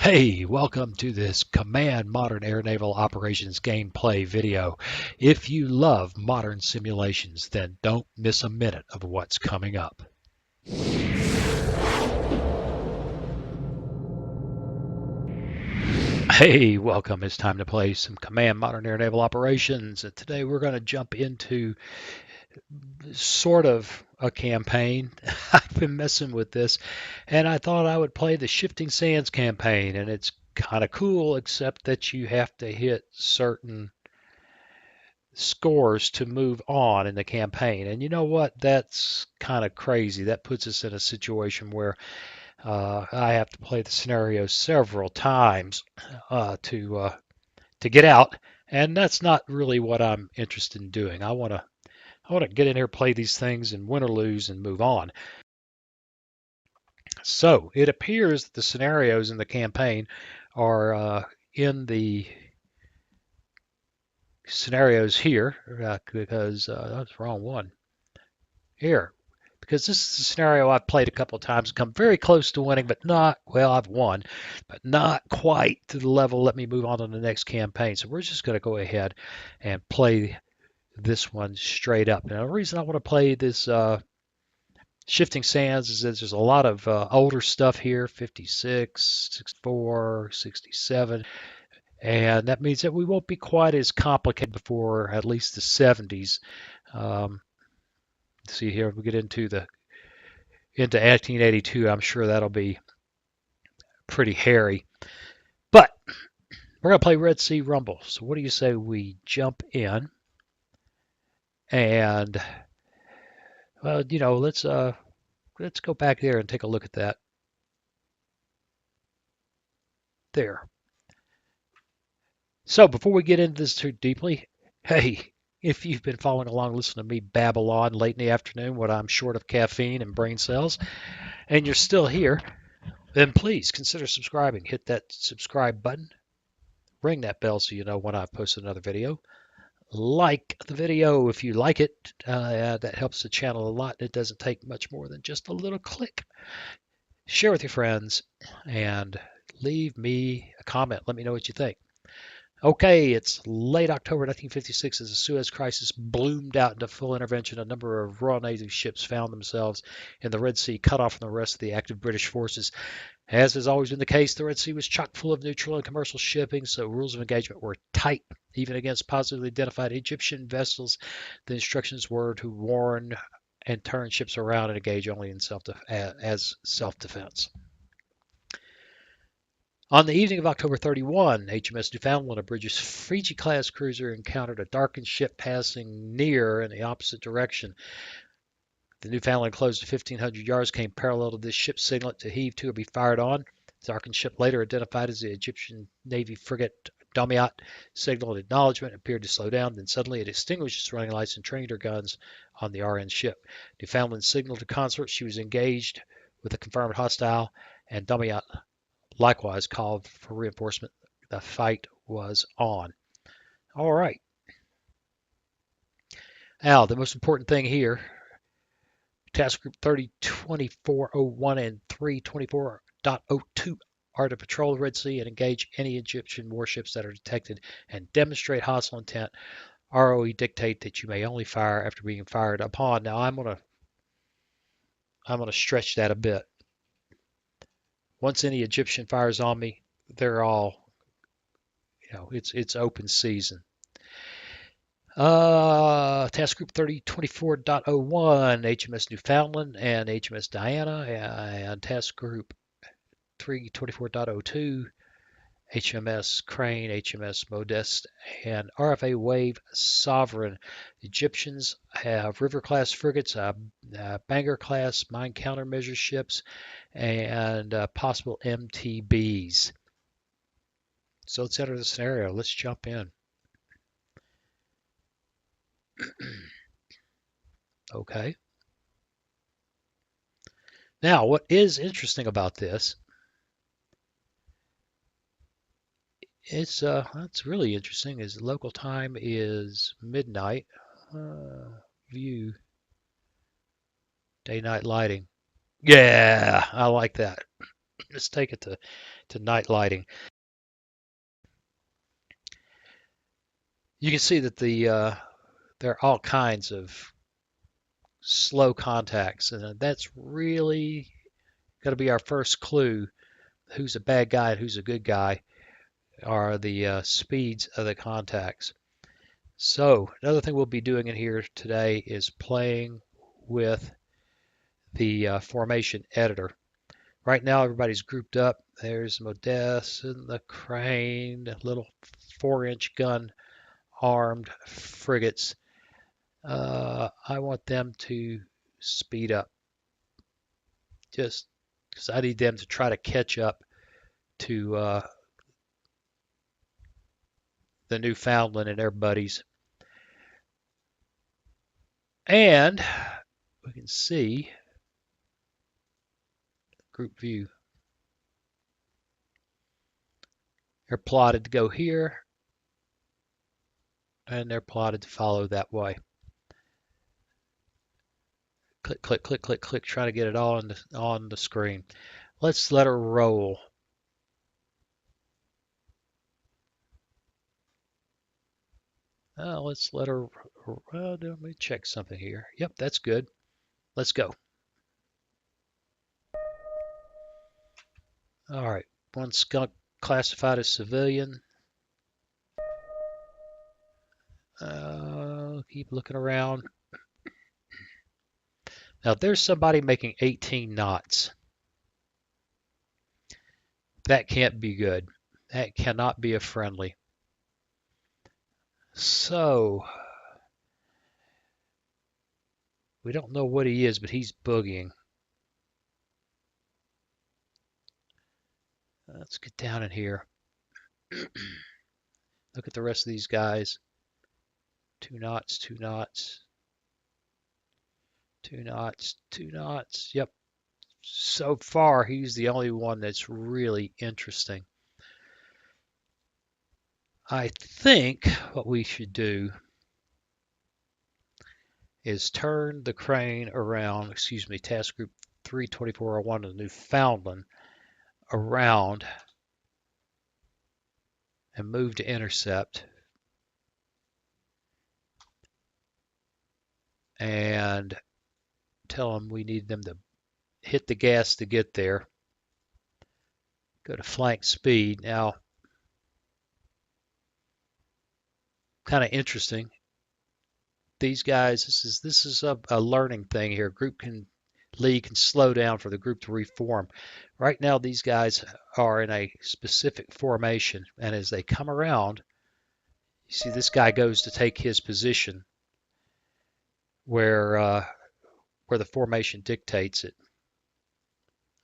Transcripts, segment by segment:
Hey, welcome to this Command Modern Air Naval Operations gameplay video. If you love modern simulations, then don't miss a minute of what's coming up. Hey, welcome. It's time to play some Command Modern Air Naval Operations. And today we're going to jump into sort of a campaign. I've been messing with this, and I thought I would play the Shifting Sands campaign, and it's kind of cool, except that you have to hit certain scores to move on in the campaign. And you know what? That's kind of crazy. That puts us in a situation where I have to play the scenario several times to get out, and that's not really what I'm interested in doing. I want to get in here, play these things, and win or lose, and move on. So it appears that the scenarios in the campaign are in the scenarios here because that's the wrong one here. Because this is a scenario I've played a couple of times, come very close to winning, but not, well, I've won, but not quite to the level. Let me move on to the next campaign. So we're just going to go ahead and play this one straight up. Now, the reason I want to play this Shifting Sands is that there's a lot of older stuff here, 56, 64, 67, and that means that we won't be quite as complicated before at least the 70s. Um, see here, if we get into 1882, I'm sure that'll be pretty hairy. But we're going to play Red Sea Rumble. So what do you say we jump in and well, let's go back there and take a look at that. There. So before we get into this too deeply, hey, if you've been following along, listening to me babble on late in the afternoon when I'm short of caffeine and brain cells, and you're still here, then please consider subscribing. Hit that subscribe button, ring that bell so you know when I post another video. Like the video if you like it. That helps the channel a lot. It doesn't take much more than just a little click. Share with your friends and leave me a comment. Let me know what you think. Okay, it's late October 1956 as the Suez Crisis bloomed out into full intervention. A number of Royal Navy ships found themselves in the Red Sea, cut off from the rest of the active British forces. As has always been the case, the Red Sea was chock full of neutral and commercial shipping, so rules of engagement were tight. Even against positively identified Egyptian vessels, the instructions were to warn and turn ships around and engage only in self-defense. On the evening of October 31, HMS Newfoundland, a British Fiji-class cruiser, encountered a darkened ship passing near in the opposite direction. The Newfoundland closed to 1,500 yards, came parallel to this ship's signal to heave to or be fired on. The darkened ship, later identified as the Egyptian Navy frigate Domiat, signaled acknowledgement, appeared to slow down, then suddenly it extinguished its running lights and trained her guns on the RN ship. Newfoundland signaled to consort she was engaged with a confirmed hostile, and Domiat likewise called for reinforcement. The fight was on. All right. Now, the most important thing here, Task Group 302401 and 324.02 are to patrol the Red Sea and engage any Egyptian warships that are detected and demonstrate hostile intent. ROE dictate that you may only fire after being fired upon. Now, I'm gonna stretch that a bit. Once any Egyptian fires on me, they're all, it's open season. Task Group 3024.01, HMS Newfoundland and HMS Diana, and Task Group 324.02, HMS Crane, HMS Modeste, and RFA Wave Sovereign. The Egyptians have River-class frigates, Bangor-class mine countermeasure ships, and possible MTBs. So let's enter the scenario. Let's jump in. Okay. Now, what is interesting about this, that's really interesting, is local time is midnight. View, day-night lighting. Yeah, I like that. Let's take it to night lighting. You can see that there are all kinds of slow contacts, and that's really going to be our first clue. Who's a bad guy and who's a good guy are the speeds of the contacts. So another thing we'll be doing in here today is playing with the formation editor. Right now everybody's grouped up. There's Modeste and the Crane, little 4-inch gun armed frigates. I want them to speed up just because I need them to try to catch up to the Newfoundland and their buddies. And we can see group view. They're plotted to go here, and they're plotted to follow that way. Click, click, click, click, click, trying to get it all on the screen. Let's let her roll. Let's let her, let me check something here. Yep, that's good. Let's go. All right, one skunk classified as civilian. Keep looking around. Now there's somebody making 18 knots. That can't be good. That cannot be a friendly. So we don't know what he is, but he's boogieing. Let's get down in here. Look at the rest of these guys. 2 knots, 2 knots, 2 knots, 2 knots. Yep. So far, he's the only one that's really interesting. I think what we should do is turn the crane around, excuse me, task group 32401 of Newfoundland around and move to intercept. And tell them we need them to hit the gas to get there. Go to flank speed. Now, kind of interesting. These guys, this is a learning thing here. Lead can slow down for the group to reform. Right now, these guys are in a specific formation, and as they come around, you see this guy goes to take his position where the formation dictates it.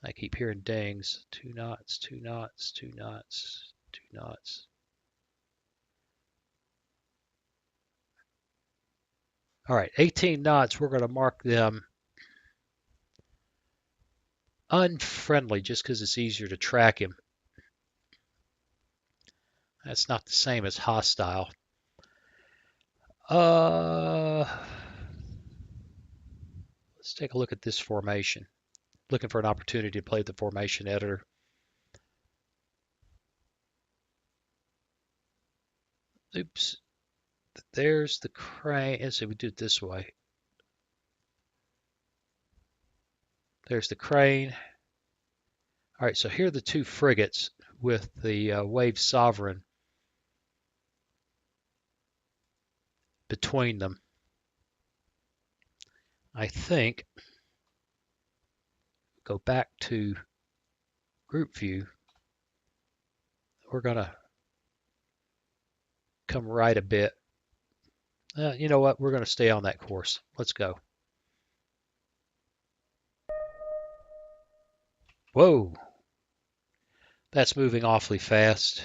I keep hearing dings. 2 knots, 2 knots, 2 knots, 2 knots. All right, 18 knots. We're going to mark them unfriendly just because it's easier to track him. That's not the same as hostile. Let's take a look at this formation. Looking for an opportunity to play the formation editor. Oops. There's the crane. Let's see, we do it this way. There's the crane. All right, so here are the 2 frigates with the Wave Sovereign between them. I think go back to group view. We're going to come right a bit. You know what? We're going to stay on that course. Let's go. Whoa. That's moving awfully fast.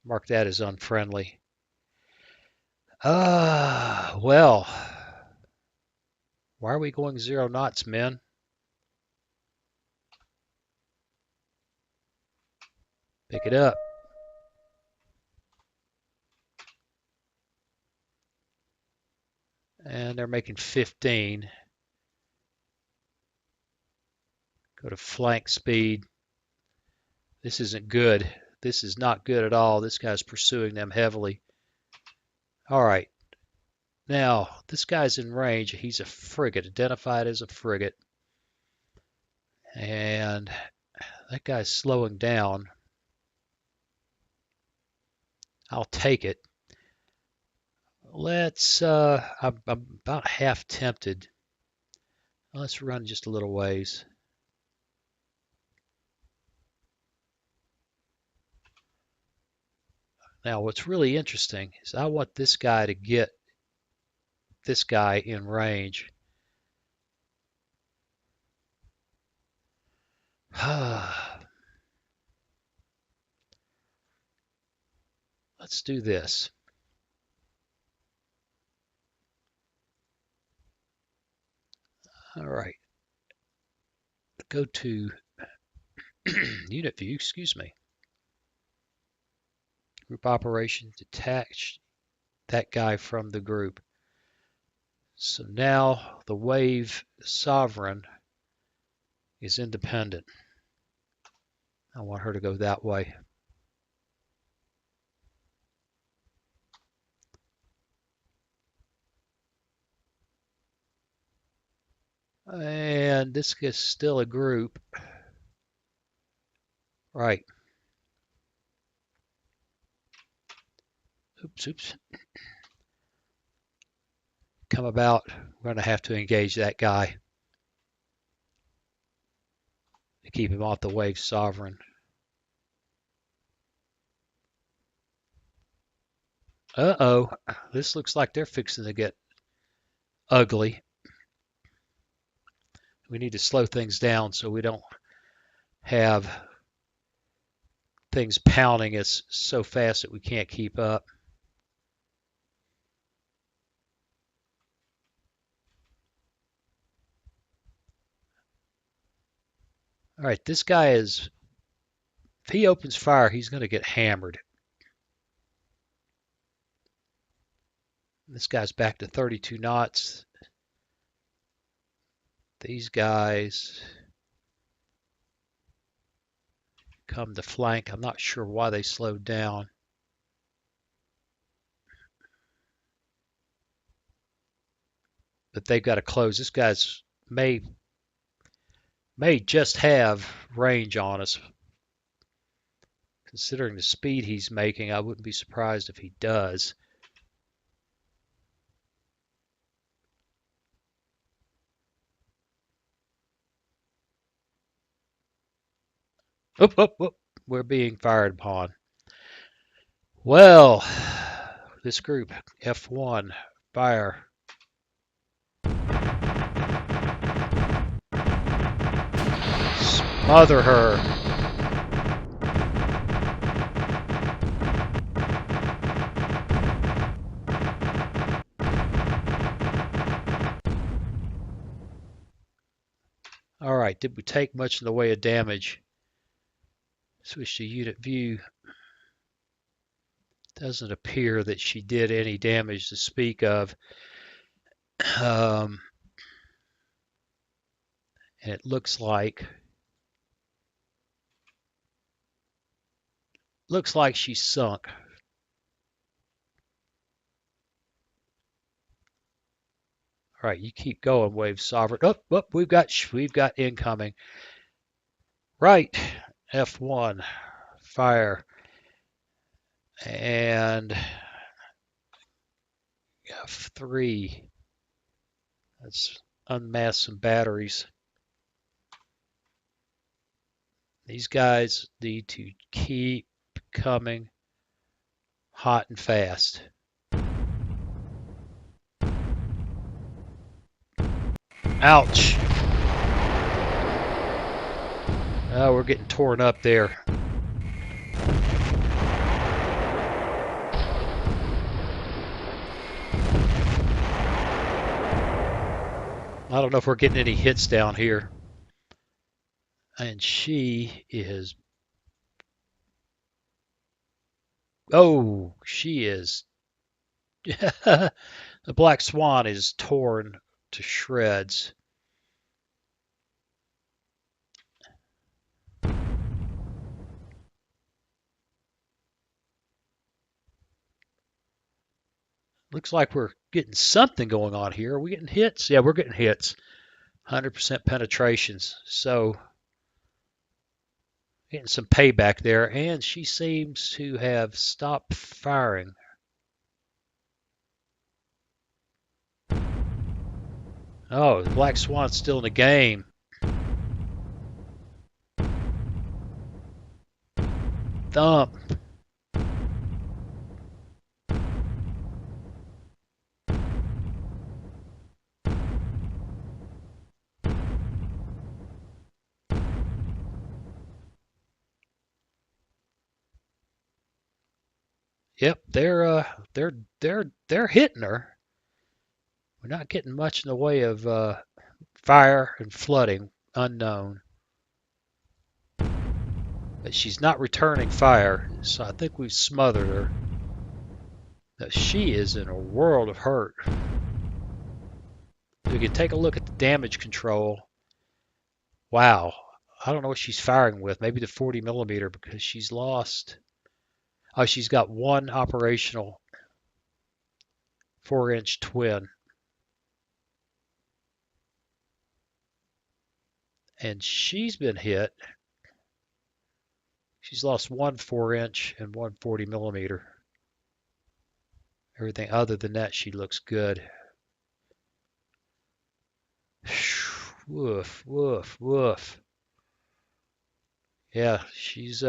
Mark that as unfriendly. Well, why are we going 0 knots, men? Pick it up. And they're making 15. Go to flank speed. This isn't good. This is not good at all. This guy's pursuing them heavily. All right. Now, this guy's in range. He's a frigate, identified as a frigate. And that guy's slowing down. I'll take it. I'm about half tempted. Let's run just a little ways. Now, what's really interesting is I want this guy to get this guy in range. Let's do this. All right. Go to unit view, excuse me. Group operation, detach that guy from the group. So now the wave sovereign is independent. I want her to go that way. And this is still a group. Right. Oops. Come about. We're going to have to engage that guy to keep him off the wave sovereign. Uh-oh. This looks like they're fixing to get ugly. We need to slow things down so we don't have things pounding us so fast that we can't keep up. All right, this guy is, if he opens fire, he's going to get hammered. This guy's back to 32 knots. These guys come to flank. I'm not sure why they slowed down. But they've got to close. This guy's may just have range on us. Considering the speed he's making, I wouldn't be surprised if he does. Oop. We're being fired upon. Well, this group, F1, fire. Smother her. All right, did we take much in the way of damage? Switch to unit view. Doesn't appear that she did any damage to speak of. And it looks like she's sunk. All right, you keep going, Wave Sovereign. Oh, we've got incoming. Right, F1, fire, and F3. Let's unmask some batteries. These guys need to keep coming hot and fast. Ouch. Oh, we're getting torn up there. I don't know if we're getting any hits down here. And she is... Oh, she is... The Black Swan is torn to shreds. Looks like we're getting something going on here. Are we getting hits? Yeah, we're getting hits. 100% penetrations. So getting some payback there. And she seems to have stopped firing. Oh, the Black Swan's still in the game. Thump. Yep, they're hitting her. We're not getting much in the way of fire and flooding. Unknown. But she's not returning fire, so I think we've smothered her. Now, she is in a world of hurt. We can take a look at the damage control. Wow. I don't know what she's firing with. Maybe the 40 millimeter because she's lost. Oh, she's got one operational 4-inch twin. And she's been hit. She's lost one 4-inch and one 40 millimeter. Everything other than that, she looks good. Woof, woof, woof. Yeah, she's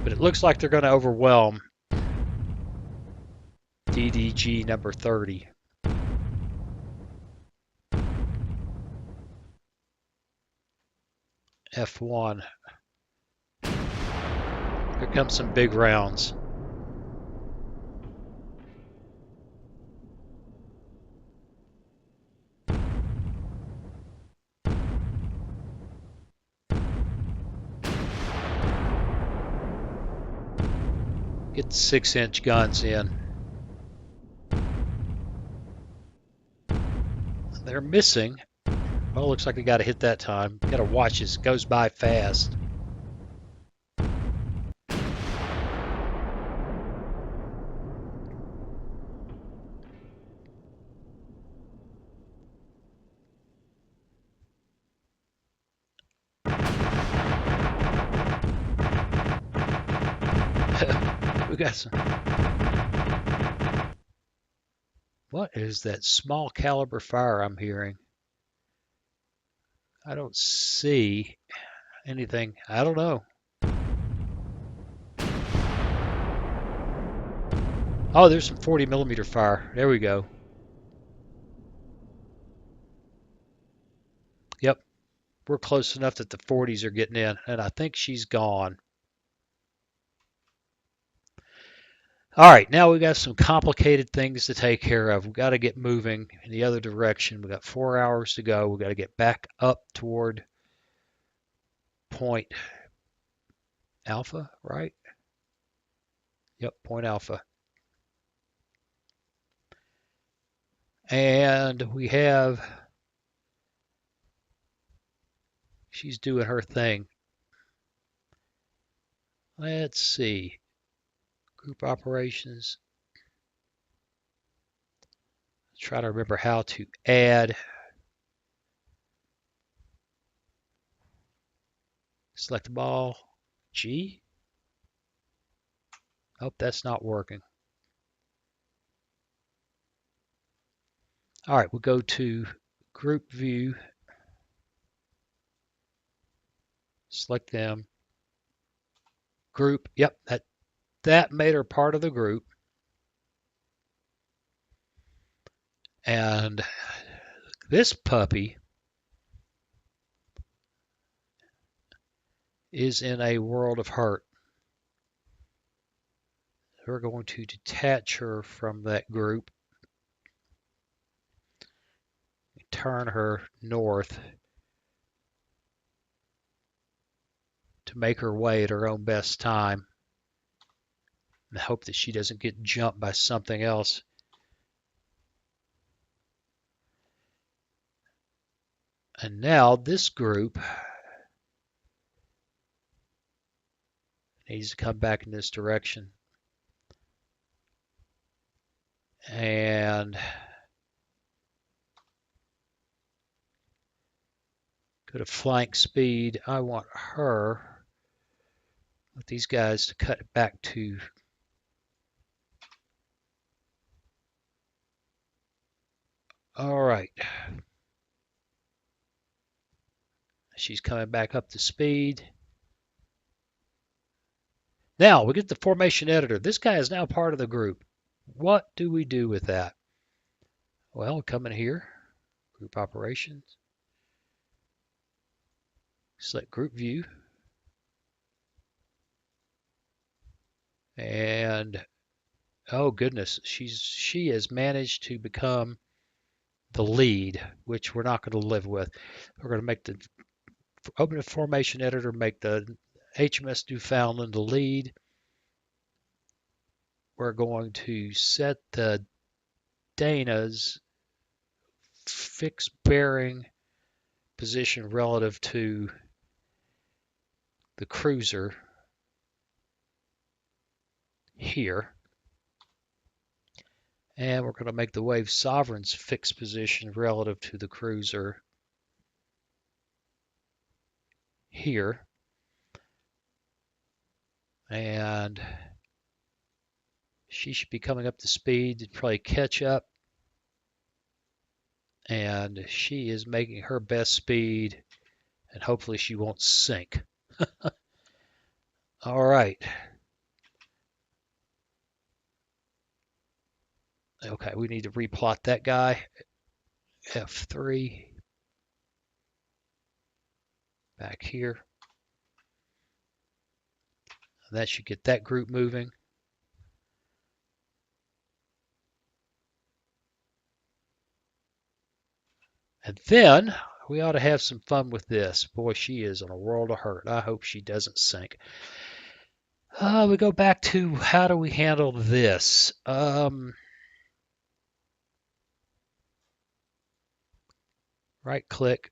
but it looks like they're going to overwhelm DDG number 30. F1. Here comes some big rounds. Get the 6-inch guns in. They're missing. Well, looks like we got to hit that time. Got to watch this. It goes by fast. We got some. What is that small caliber fire I'm hearing? I don't see anything. I don't know. Oh, there's some 40 millimeter fire. There we go. Yep, we're close enough that the 40s are getting in, and I think she's gone. All right, now we got some complicated things to take care of. We've got to get moving in the other direction. We've got 4 hours to go. We've got to get back up toward Point Alpha, right? Yep, Point Alpha. And we have, she's doing her thing. Let's see. Group operations. Try to remember how to add. Select the ball. G. Oh, that's not working. All right, we'll go to group view. Select them. Group. Yep, that made her part of the group. And this puppy is in a world of hurt. We're going to detach her from that group. Turn her north to make her way at her own best time. And hope that she doesn't get jumped by something else. And now this group needs to come back in this direction. And go to flank speed. I want her with these guys to cut it back to all right. She's coming back up to speed. Now we get the formation editor. This guy is now part of the group. What do we do with that? Well, come in here, group operations, select group view, and oh goodness, she has managed to become the lead, which we're not going to live with. We're going to make the open the formation editor, make the HMS Newfoundland the lead. We're going to set the Dana's fixed bearing position relative to the cruiser here. And we're going to make the Wave Sovereign's fixed position relative to the cruiser here. And she should be coming up to speed to probably catch up. And she is making her best speed, and hopefully she won't sink. All right. Okay, we need to replot that guy. F3. Back here. That should get that group moving. And then we ought to have some fun with this. Boy, she is in a world of hurt. I hope she doesn't sink. We go back to how do we handle this? Right click.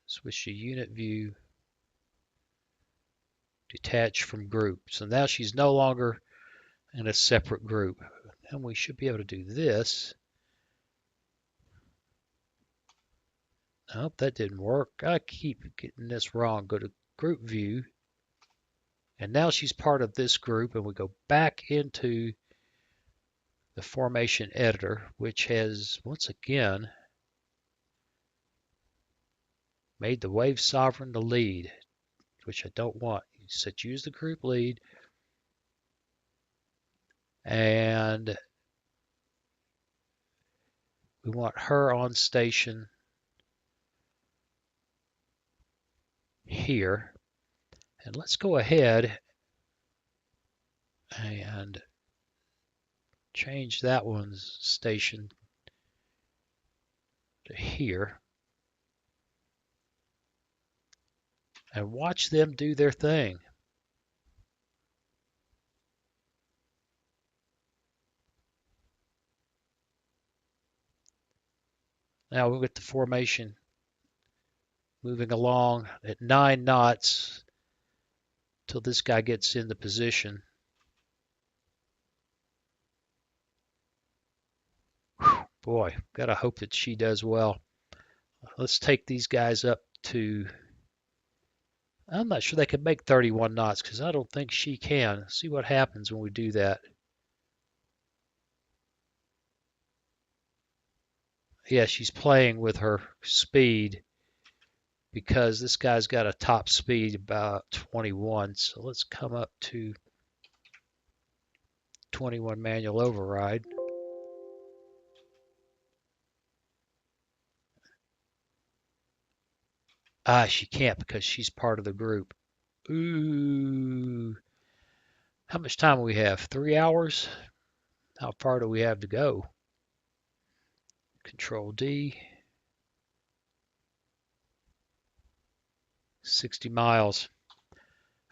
Switch to unit view. Detach from group. So now she's no longer in a separate group. And we should be able to do this. Nope, that didn't work. I keep getting this wrong. Go to group view. And now she's part of this group, and we go back into the formation editor, which has, once again, made the Wave Sovereign the lead, which I don't want. You set use the group lead, and we want her on station here. And let's go ahead and change that one's station to here. And watch them do their thing. Now we'll get the formation moving along at 9 knots till this guy gets into position. Whew, boy, gotta hope that she does well. Let's take these guys up to, I'm not sure they can make 31 knots because I don't think she can. Let's see what happens when we do that. Yeah, she's playing with her speed because this guy's got a top speed about 21. So let's come up to 21 manual override. She can't because she's part of the group. Ooh. How much time do we have? 3 hours? How far do we have to go? Control D. 60 miles.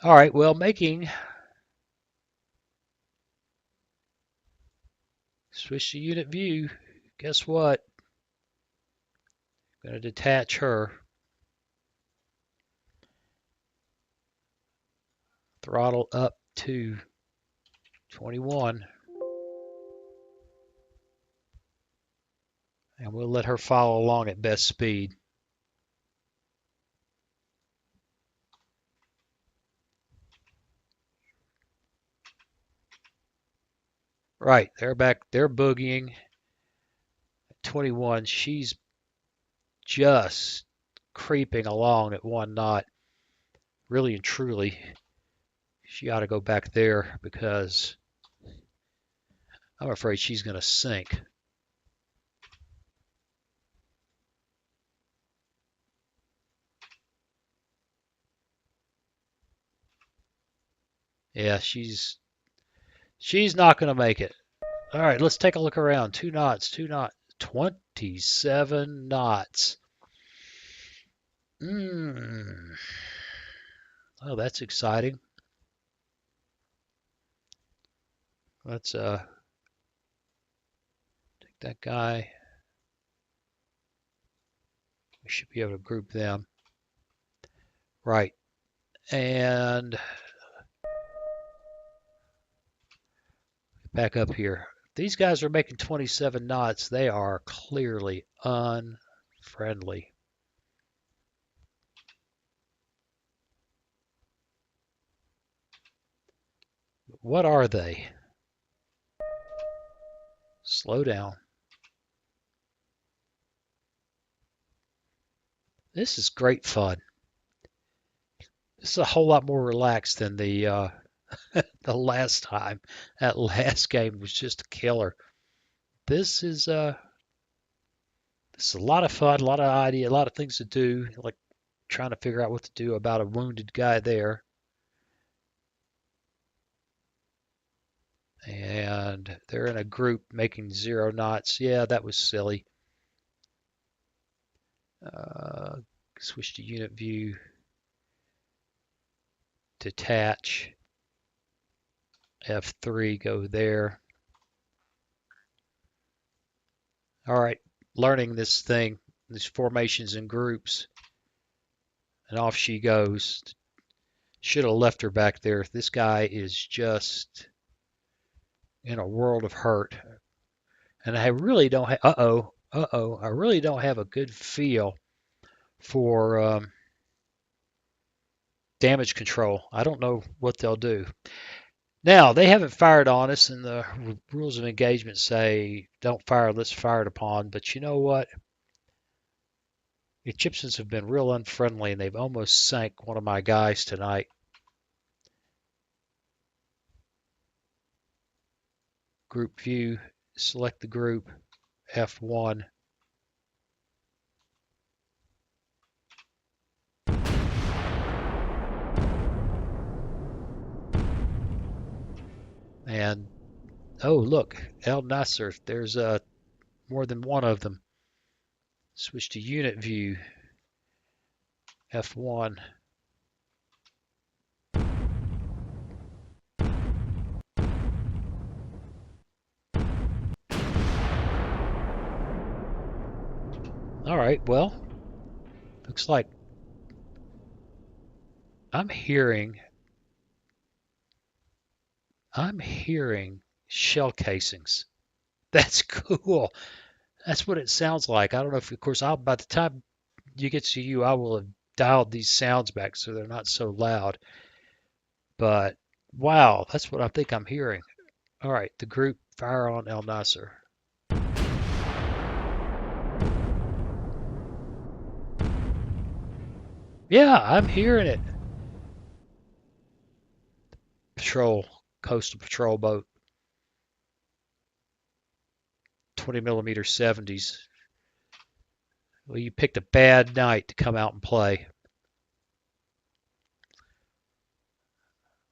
All right, well, switch to unit view. Guess what? I'm going to detach her. Throttle up to 21. And we'll let her follow along at best speed. Right, they're back. They're boogieing. 21. She's just creeping along at 1 knot. Really and truly, she ought to go back there because I'm afraid she's going to sink. Yeah, she's not going to make it. All right, let's take a look around. 2 knots, 2 knots, 27 knots. Oh, that's exciting. Let's take that guy. We should be able to group them. Right. And back up here. These guys are making 27 knots. They are clearly unfriendly. What are they? Slow down. This is great fun. This is a whole lot more relaxed than the the last time. That last game was just a killer. This is a lot of fun, a lot of idea, a lot of things to do, like trying to figure out what to do about a wounded guy there. And they're in a group making 0 knots. Yeah, that was silly. Switch to unit view. Detach. F3, go there. All right, learning this thing, these formations and groups. And off she goes. Should have left her back there. This guy is just in a world of hurt. And I really don't have, I really don't have a good feel for damage control. I don't know what they'll do. Now, they haven't fired on us, and the rules of engagement say don't fire unless fired upon. But you know what? The Egyptians have been real unfriendly, and they've almost sank one of my guys tonight. Group view, select the group, F1. And, oh, look, El Nasser, there's more than one of them. Switch to unit view, F1. All right, well, looks like I'm hearing shell casings. That's cool. That's what it sounds like. I don't know if, of course, by the time you get to you, I will have dialed these sounds back so they're not so loud. But wow, that's what I think I'm hearing. All right, the group fire on El Nasser. Yeah, I'm hearing it. Patrol, coastal patrol boat, 20 millimeter 70s. Well, you picked a bad night to come out and play.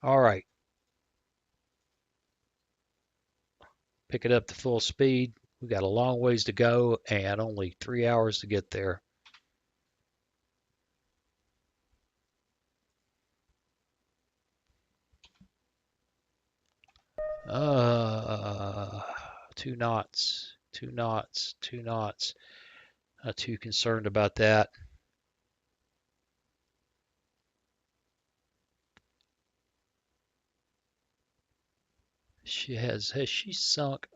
All right. Pick it up to full speed. We got a long ways to go and only 3 hours to get there. Uh, 2 knots, 2 knots, 2 knots. Not too concerned about that. Has she sunk?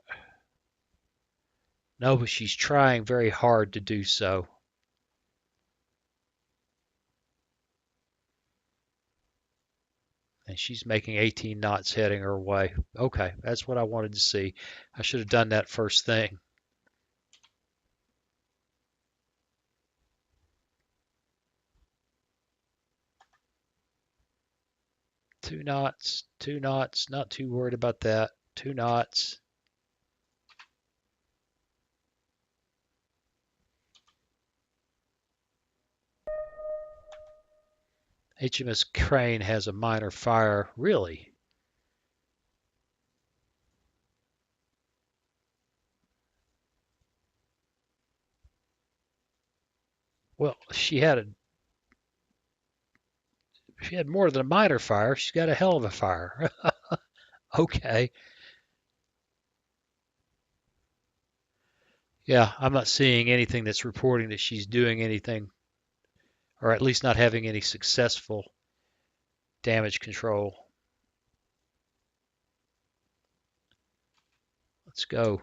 No, but she's trying very hard to do so. And she's making 18 knots heading her way. Okay, that's what I wanted to see. I should have done that first thing. Two knots, not too worried about that. 2 knots. HMS Crane has a minor fire. Really? Well, she had more than a minor fire. She's got a hell of a fire. Okay. Yeah, I'm not seeing anything that's reporting that she's doing anything, or at least not having any successful damage control. Let's go.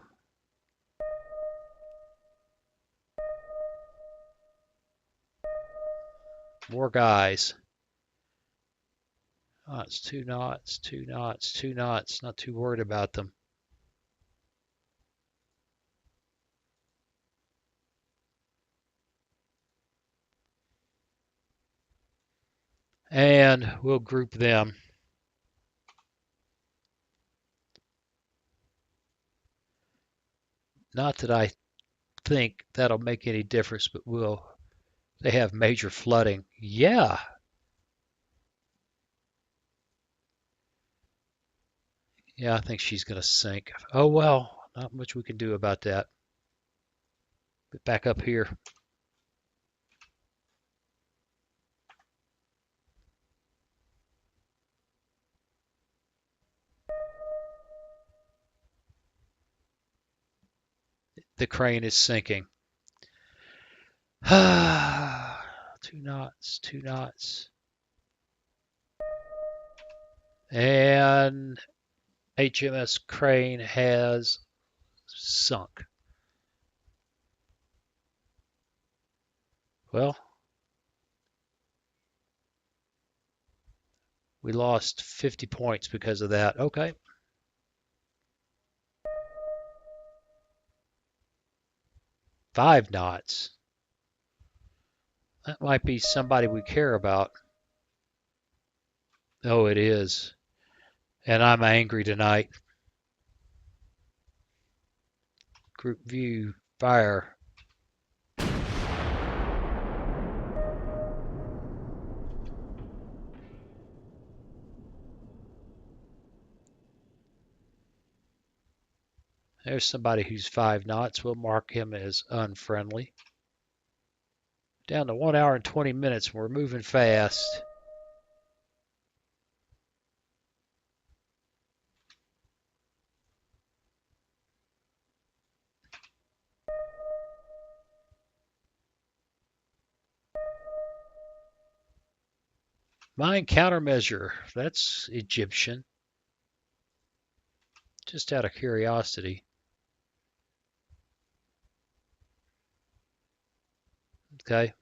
More guys. Oh, it's 2 knots, 2 knots, 2 knots. Not too worried about them. And we'll group them. Not that I think that'll make any difference, but they have major flooding. Yeah. Yeah, I think she's going to sink. Oh, well, not much we can do about that. Get back up here. The crane is sinking. 2 knots, 2 knots. And HMS Crane has sunk. Well, we lost 50 points because of that. Okay. 5 knots. That might be somebody we care about. Oh, it is. And I'm angry tonight. Group view, fire. There's somebody who's 5 knots. We'll mark him as unfriendly. Down to 1 hour and 20 minutes. We're moving fast. Mine countermeasure. That's Egyptian. Just out of curiosity. Okay.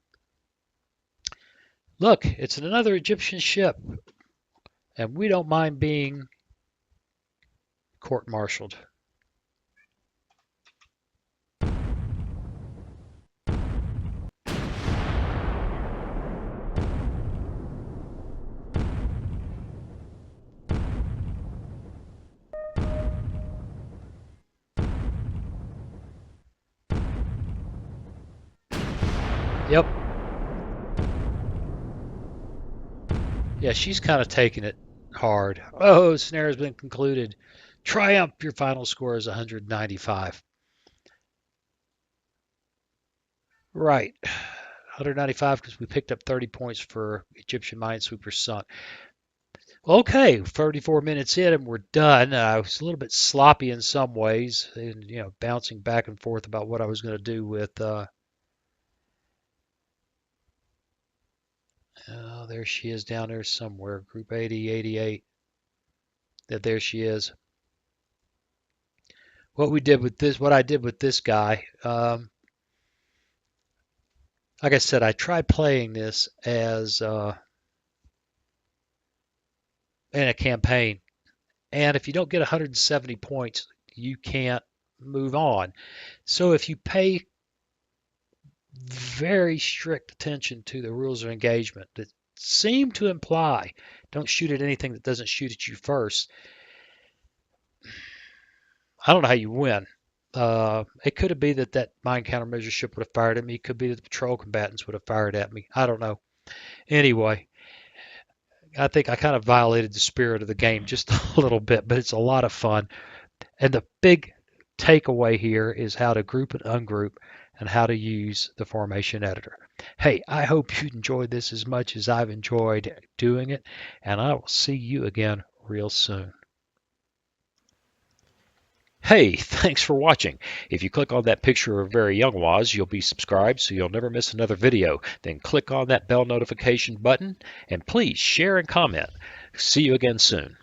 Look, it's another Egyptian ship. And we don't mind being court-martialed. Yep. Yeah, she's kind of taking it hard. Oh, snare has been concluded. Triumph, your final score is 195. Right. 195 because we picked up 30 points for Egyptian minesweeper sunk. Okay, 34 minutes in and we're done. I was a little bit sloppy in some ways, and bouncing back and forth about what I was going to do with. Oh, there she is down there somewhere. Group 80, 88. There she is. what I did with this guy, like I said, I tried playing this as in a campaign, and if you don't get 170 points, you can't move on. So if you pay very strict attention to the rules of engagement that seem to imply don't shoot at anything that doesn't shoot at you first, I don't know how you win. It could have been that mine countermeasure ship would have fired at me. It could be that the patrol combatants would have fired at me. I don't know. Anyway, I think I kind of violated the spirit of the game just a little bit, but it's a lot of fun. And the big takeaway here is how to group and ungroup and how to use the formation editor. Hey, I hope you enjoyed this as much as I've enjoyed doing it, and I will see you again real soon. Hey, thanks for watching. If you click on that picture of very young Waz, you'll be subscribed so you'll never miss another video. Then click on that bell notification button and please share and comment. See you again soon.